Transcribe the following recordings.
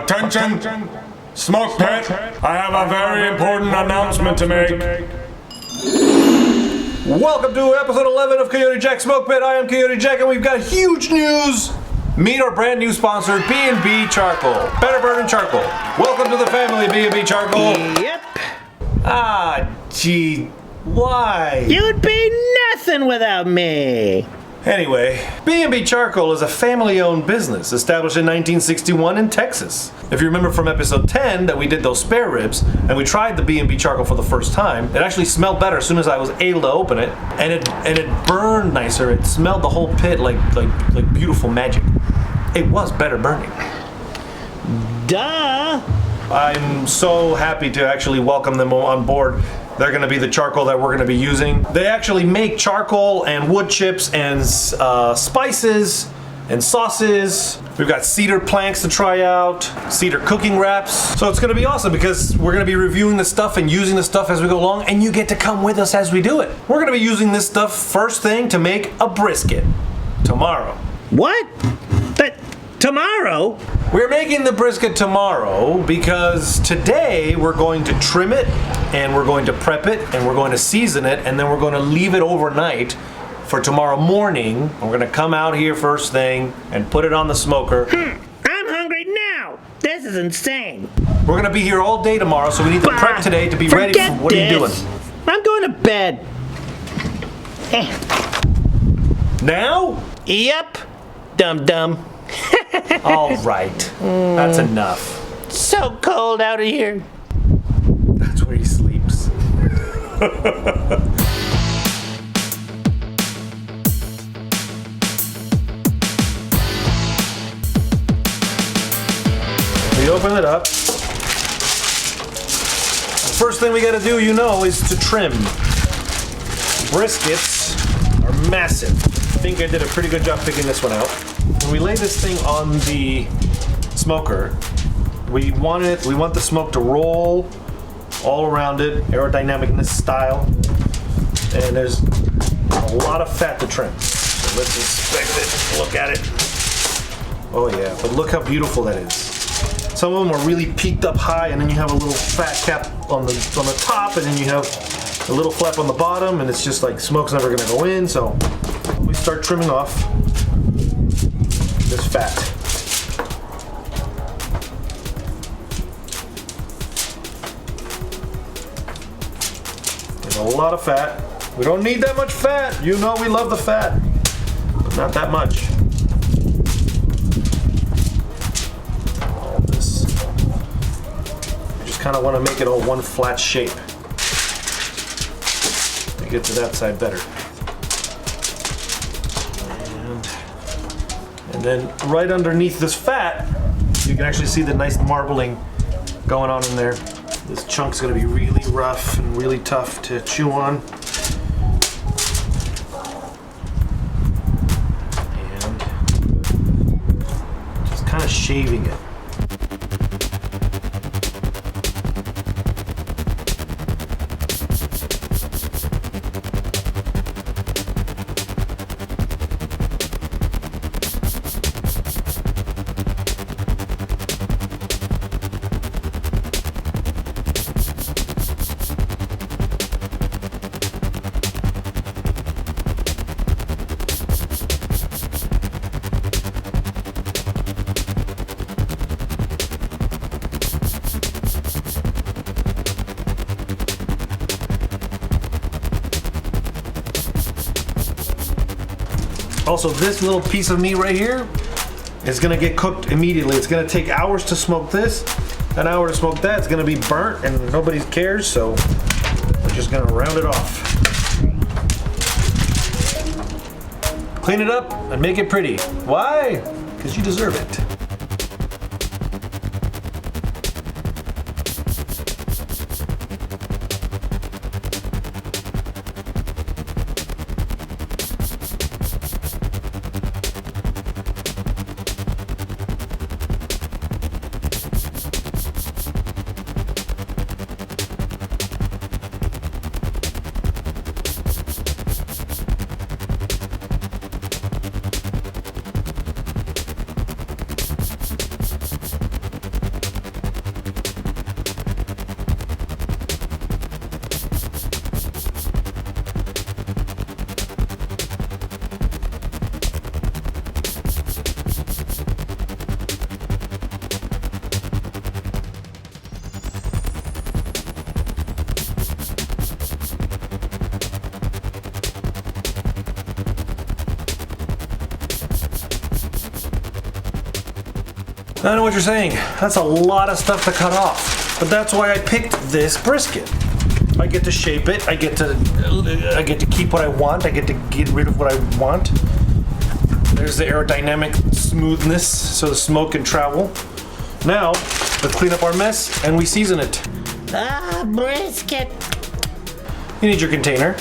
Attention, Smoke Pit, I have a very important announcement to make. Welcome to episode 11 of Coyote Jack Smoke Pit. I am Coyote Jack and we've got huge news. Meet our brand new sponsor, B&B Charcoal. Better burning charcoal. Welcome to the family, B&B Charcoal. Yep. Ah, gee, why? You'd be nothing without me. Anyway, B&B Charcoal is a family-owned business established in 1961 in Texas. If you remember from episode 10 that we did those spare ribs and we tried the B&B Charcoal for the first time, it actually smelled better as soon as I was able to open it, and it burned nicer. It smelled the whole pit like beautiful magic. It was better burning. Duh. I'm so happy to actually welcome them on board. They're going to be the charcoal that we're going to be using. They actually make charcoal and wood chips and spices and sauces. We've got cedar planks to try out, cedar cooking wraps. So it's going to be awesome because we're going to be reviewing the stuff and using the stuff as we go along, and you get to come with us as we do it. We're going to be using this stuff first thing to make a brisket tomorrow. What? But tomorrow? We're making the brisket tomorrow because today we're going to trim it and we're going to prep it and we're going to season it and then we're going to leave it overnight for tomorrow morning. We're going to come out here first thing and put it on the smoker. I'm hungry now. This is insane. We're going to be here all day tomorrow, so we need to prep today to be ready for what are you doing? I'm going to bed. Now? Yep. Dum-dum. All right. That's enough. So cold out of here. That's where he sleeps. We open it up. The first thing we gotta do, is to trim. Briskets are massive. I think I did a pretty good job picking this one out. When we lay this thing on the smoker, we want the smoke to roll all around it, aerodynamicness style, and there's a lot of fat to trim. So let's inspect it, look at it. Oh yeah, but look how beautiful that is. Some of them are really peaked up high, and then you have a little fat cap on the top, and then you have a little flap on the bottom, and it's just like smoke's never gonna go in. So we start trimming off this fat. There's a lot of fat. We don't need that much fat. You know we love the fat, but not that much. All this. You just kind of want to make it all one flat shape. To get to that side better. And then right underneath this fat, you can actually see the nice marbling going on in there. This chunk's gonna be really rough and really tough to chew on. And just kind of shaving it. Also, this little piece of meat right here is gonna get cooked immediately. It's gonna take hours to smoke this, an hour to smoke that. It's gonna be burnt and nobody cares, so we're just gonna round it off. Clean it up and make it pretty. Why? Because you deserve it. I know what you're saying. That's a lot of stuff to cut off. But that's why I picked this brisket. I get to shape it. I get to keep what I want. I get to get rid of what I want. There's the aerodynamic smoothness so the smoke can travel. Now, let's clean up our mess and we season it. Brisket. You need your container.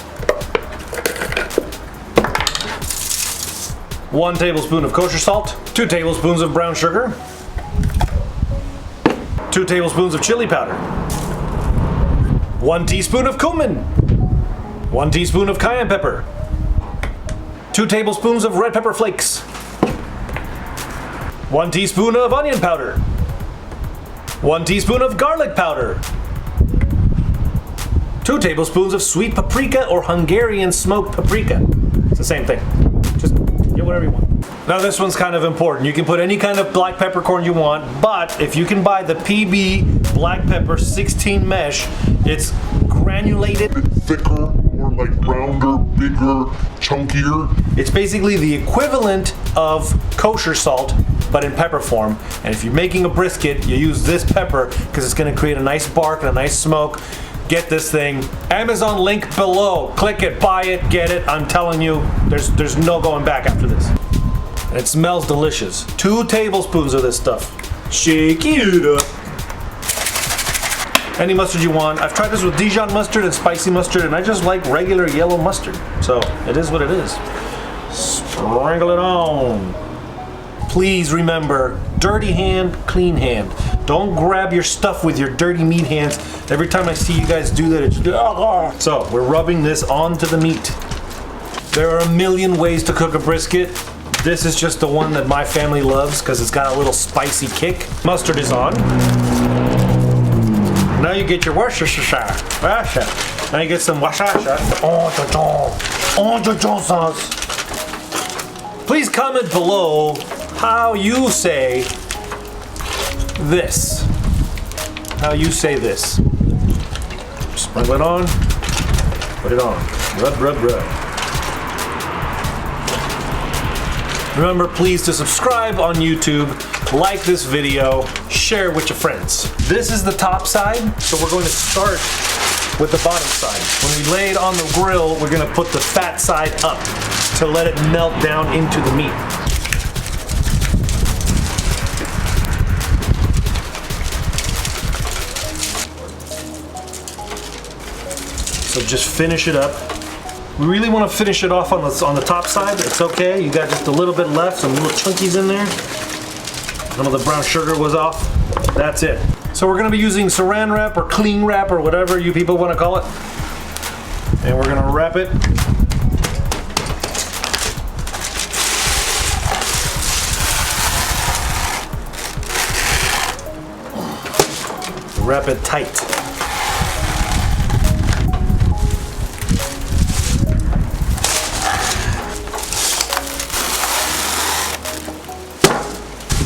1 tablespoon of kosher salt, 2 tablespoons of brown sugar, 2 tablespoons of chili powder, 1 teaspoon of cumin, 1 teaspoon of cayenne pepper, 2 tablespoons of red pepper flakes, 1 teaspoon of onion powder, 1 teaspoon of garlic powder, 2 tablespoons of sweet paprika or Hungarian smoked paprika. It's the same thing. Just get whatever you want. Now this one's kind of important. You can put any kind of black peppercorn you want, but if you can buy the PB black pepper 16 mesh, it's granulated. Thicker, more like rounder, bigger, chunkier. It's basically the equivalent of kosher salt, but in pepper form. And if you're making a brisket, you use this pepper because it's going to create a nice bark and a nice smoke. Get this thing. Amazon link below. Click it, buy it, get it. I'm telling you, there's no going back after this. And it smells delicious. 2 tablespoons of this stuff. Shake it up. Any mustard you want. I've tried this with Dijon mustard and spicy mustard, and I just like regular yellow mustard. So it is what it is. Sprinkle it on. Please remember, dirty hand, clean hand. Don't grab your stuff with your dirty meat hands. Every time I see you guys do that, it's... So, we're rubbing this onto the meat. There are a million ways to cook a brisket. This is just the one that my family loves because it's got a little spicy kick. Mustard is on. Now you get your Worcestershire. Now you get some Worcestershire. Sauce. Please comment below how you say this. How you say this. Sprinkle it on. Put it on. Rub, rub, rub. Remember, please, to subscribe on YouTube, like this video, share with your friends. This is the top side, so we're going to start with the bottom side. When we lay it on the grill, we're going to put the fat side up to let it melt down into the meat. So just finish it up. We really want to finish it off on the top side. It's okay. You got just a little bit left, some little chunkies in there. Some of the brown sugar was off. That's it. So we're going to be using saran wrap or cling wrap or whatever you people want to call it. And we're going to wrap it. Wrap it tight.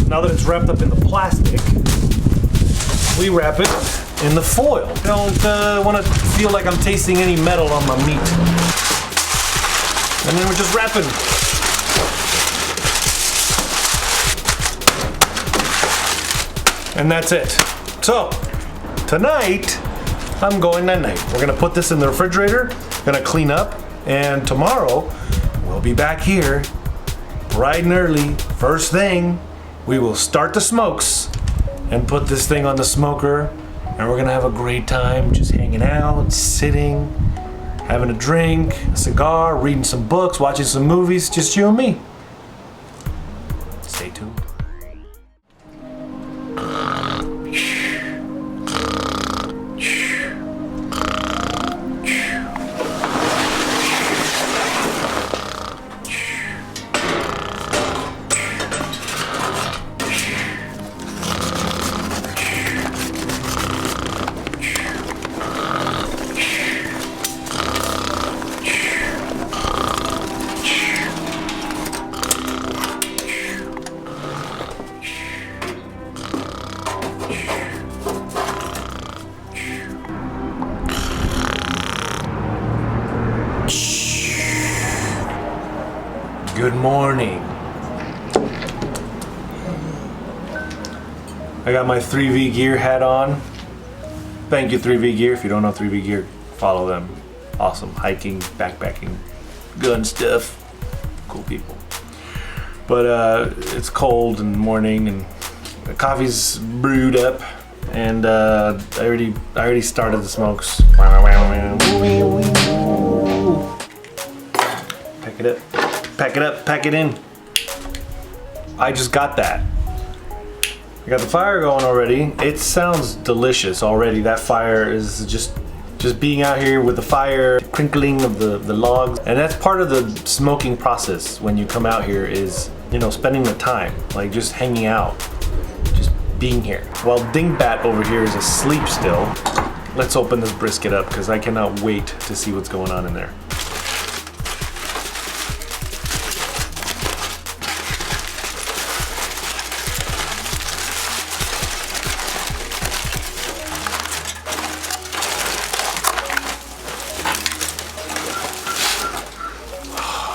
Now that it's wrapped up in the plastic, we wrap it in the foil. I don't want to feel like I'm tasting any metal on my meat. And then we're just wrapping. And that's it. So, tonight, I'm going night-night. We're gonna put this in the refrigerator, gonna clean up, and tomorrow, we'll be back here, bright and early, first thing. We will start the smokes and put this thing on the smoker, and we're gonna have a great time just hanging out, sitting, having a drink, a cigar, reading some books, watching some movies, just you and me. Stay tuned. Good morning. I got my 3V Gear hat on. Thank you 3V Gear. If you don't know 3V Gear, follow them. Awesome hiking, backpacking, gun stuff. Cool people. But it's cold in the morning and the coffee's brewed up, and I already started the smokes. Pack it up, pack it up, pack it in. I just got that. I got the fire going already. It sounds delicious already. That fire is just being out here with the fire, crinkling of the logs. And that's part of the smoking process when you come out here is, you know, spending the time, like just hanging out, just being here. While Dingbat over here is asleep still, let's open this brisket up because I cannot wait to see what's going on in there.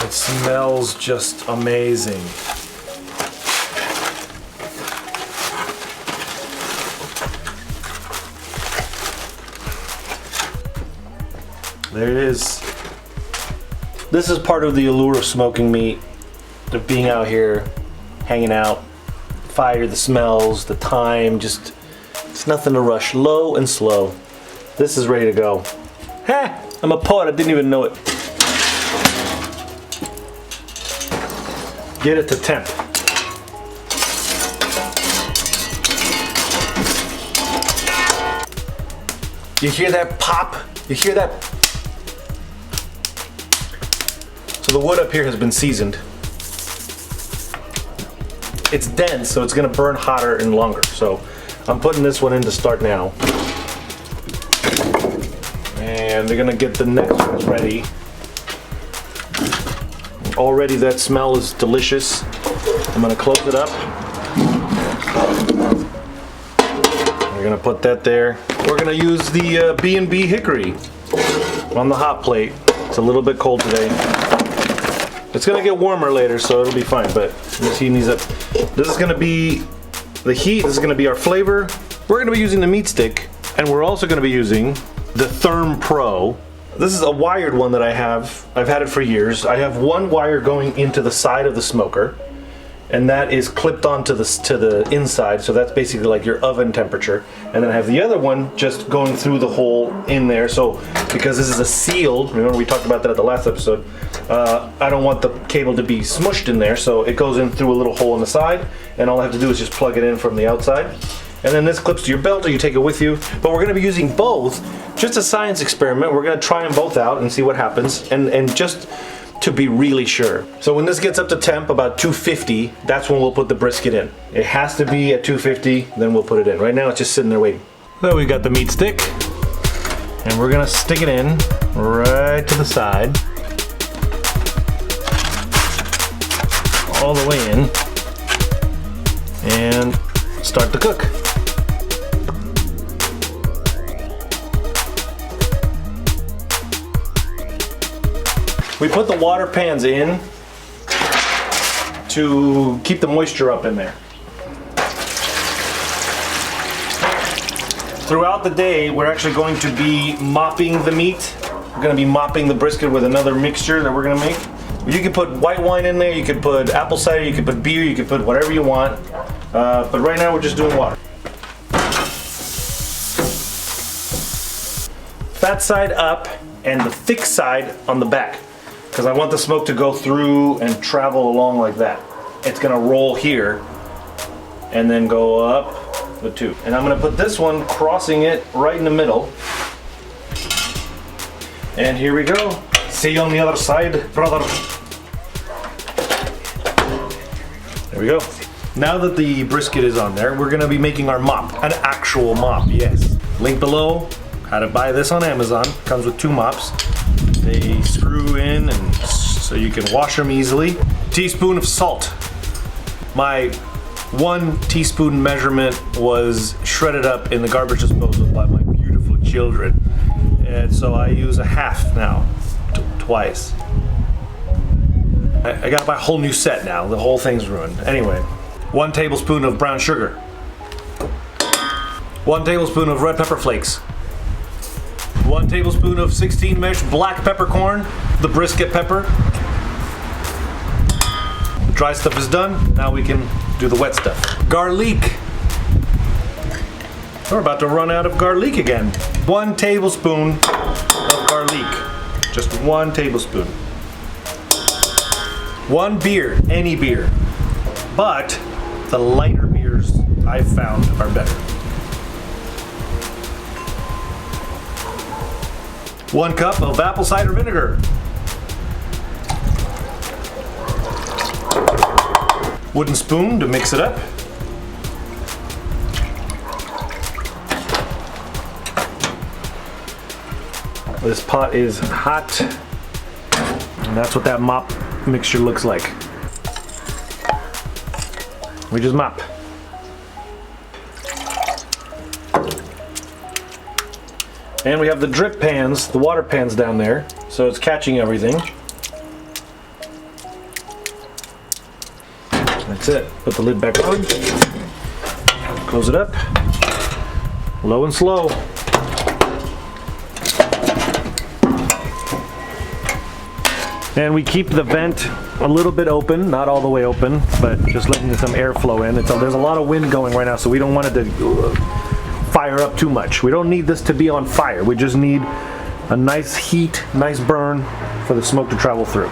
It smells just amazing. There it is. This is part of the allure of smoking meat, of being out here, hanging out, fire, the smells, the time, just, it's nothing to rush, low and slow. This is ready to go. Ha! I'm a poet, I didn't even know it. Get it to temp. You hear that pop? You hear that? So the wood up here has been seasoned. It's dense, so it's gonna burn hotter and longer. So I'm putting this one in to start now. And they're gonna get the next ones ready. Already that smell is delicious. I'm gonna close it up. We're gonna put that there. We're gonna use the B&B hickory on the hot plate. It's a little bit cold today. It's gonna get warmer later, so it'll be fine, but just heating these up. This is gonna be the heat, this is gonna be our flavor. We're gonna be using the meat stick, and we're also gonna be using the Therm Pro. This is a wired one that I have. I've had it for years. I have one wire going into the side of the smoker, and that is clipped onto the inside, so that's basically like your oven temperature. And then I have the other one just going through the hole in there. So because this is a sealed, remember we talked about that at the last episode, I don't want the cable to be smushed in there, so it goes in through a little hole in the side, and all I have to do is just plug it in from the outside. And then this clips to your belt, or you take it with you. But we're gonna be using both, just a science experiment. We're gonna try them both out and see what happens, and just to be really sure. So when this gets up to temp, about 250, that's when we'll put the brisket in. It has to be at 250, then we'll put it in. Right now it's just sitting there waiting. So we got the meat stick, and we're gonna stick it in right to the side. All the way in, and start to cook. We put the water pans in to keep the moisture up in there. Throughout the day, we're actually going to be mopping the meat. We're going to be mopping the brisket with another mixture that we're going to make. You can put white wine in there, you could put apple cider, you could put beer, you could put whatever you want. But right now we're just doing water. Fat side up and the thick side on the back, because I want the smoke to go through and travel along like that. It's gonna roll here and then go up the tube. And I'm gonna put this one crossing it right in the middle. And here we go. See you on the other side, brother. There we go. Now that the brisket is on there, we're gonna be making our mop, an actual mop, yes. Link below, how to buy this on Amazon. Comes with 2 mops. They screw in and so you can wash them easily. Teaspoon of salt. My 1 teaspoon measurement was shredded up in the garbage disposal by my beautiful children. And so I use a half now, twice. I gotta buy a whole new set now. The whole thing's ruined. Anyway, 1 tablespoon of brown sugar. 1 tablespoon of red pepper flakes. 1 tablespoon of 16 mesh black peppercorn, the brisket pepper. The dry stuff is done. Now we can do the wet stuff. Garlic. We're about to run out of garlic again. 1 tablespoon of garlic. Just 1 tablespoon. 1 beer, any beer. But the lighter beers I've found are better. 1 cup of apple cider vinegar. Wooden spoon to mix it up. This pot is hot, and that's what that mop mixture looks like. We just mop. And we have the drip pans, the water pans down there, so it's catching everything. That's it. Put the lid back on. Close it up. Low and slow. And we keep the vent a little bit open, not all the way open, but just letting some airflow in. There's a lot of wind going right now, so we don't want it to fire up too much. We don't need this to be on fire. We just need a nice heat, nice burn for the smoke to travel through.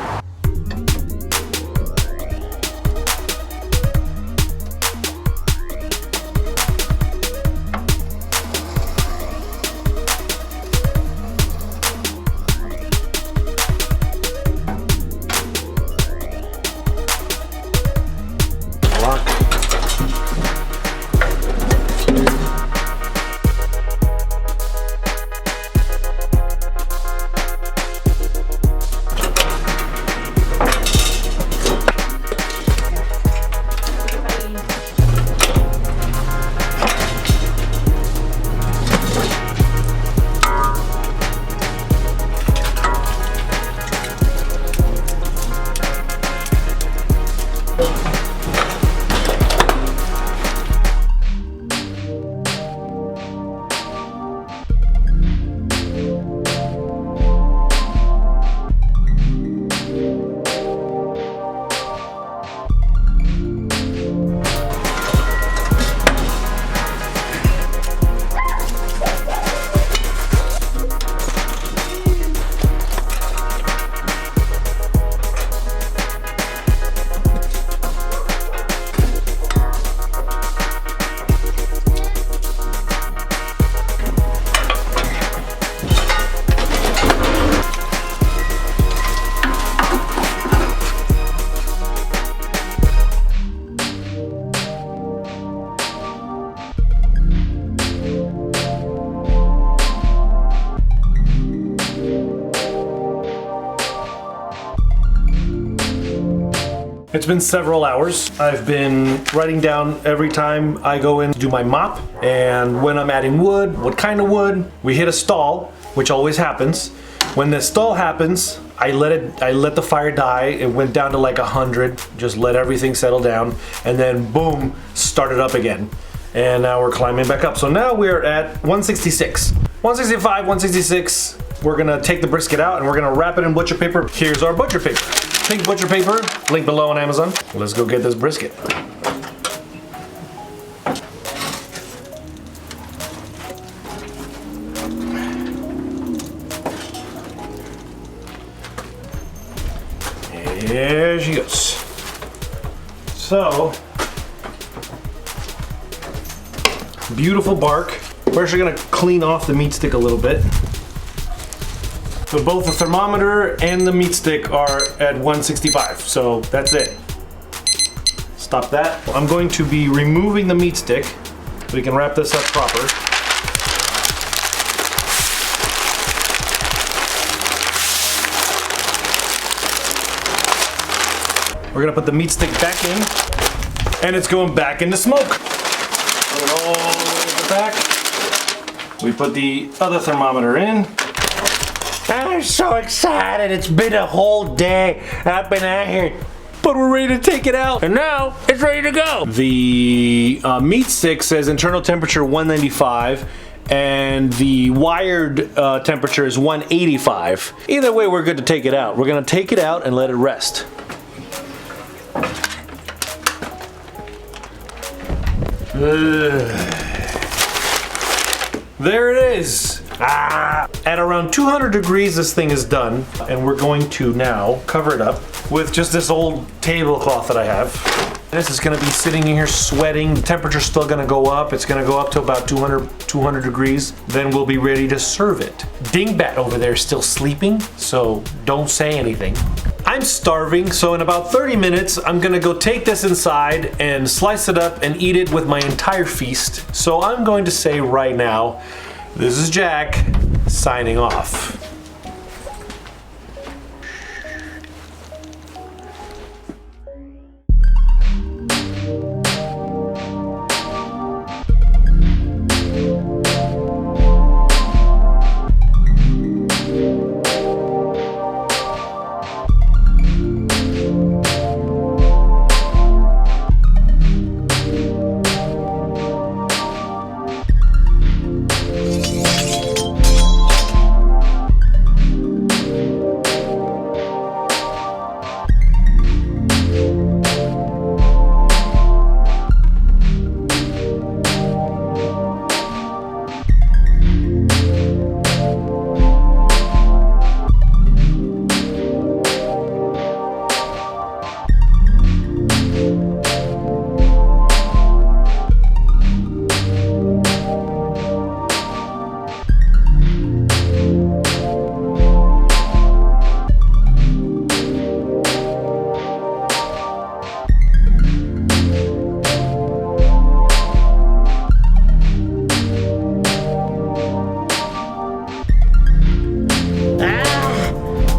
It's been several hours. I've been writing down every time I go in to do my mop, and when I'm adding wood, what kind of wood. We hit a stall, which always happens. When the stall happens, I let the fire die. It went down to like 100, just let everything settle down, and then boom, start it up again. And now we're climbing back up. So now we're at 166. 165, 166. We're gonna take the brisket out and we're gonna wrap it in butcher paper. Here's our butcher paper. Pink butcher paper, link below on Amazon. Let's go get this brisket. Here she goes. So, beautiful bark. We're actually gonna clean off the meat stick a little bit. So both the thermometer and the meat stick are at 165, so that's it. Stop that. I'm going to be removing the meat stick so we can wrap this up proper. We're gonna put the meat stick back in, and it's going back into smoke. Put it all the way to the back. We put the other thermometer in. I'm so excited. It's been a whole day. I've been out here but we're ready to take it out. And now it's ready to go. The meat stick says internal temperature 195 and the wired temperature is 185. Either way, we're good to take it out. We're gonna take it out and let it rest. There it is. At around 200 degrees this thing is done, and we're going to now cover it up with just this old tablecloth that I have. This is gonna be sitting in here sweating. The temperature's still gonna go up. It's gonna go up to about 200 degrees. Then we'll be ready to serve it. Dingbat over there is still sleeping, so don't say anything. I'm starving, so in about 30 minutes, I'm gonna go take this inside and slice it up and eat it with my entire feast. So I'm going to say right now, this is Jack, signing off.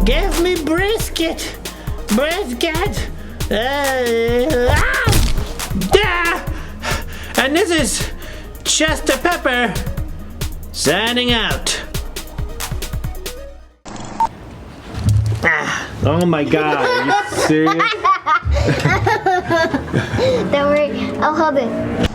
Give me brisket! Brisket! And this is Chester Pepper signing out. Oh my god, are you serious? Don't worry, I'll hold it.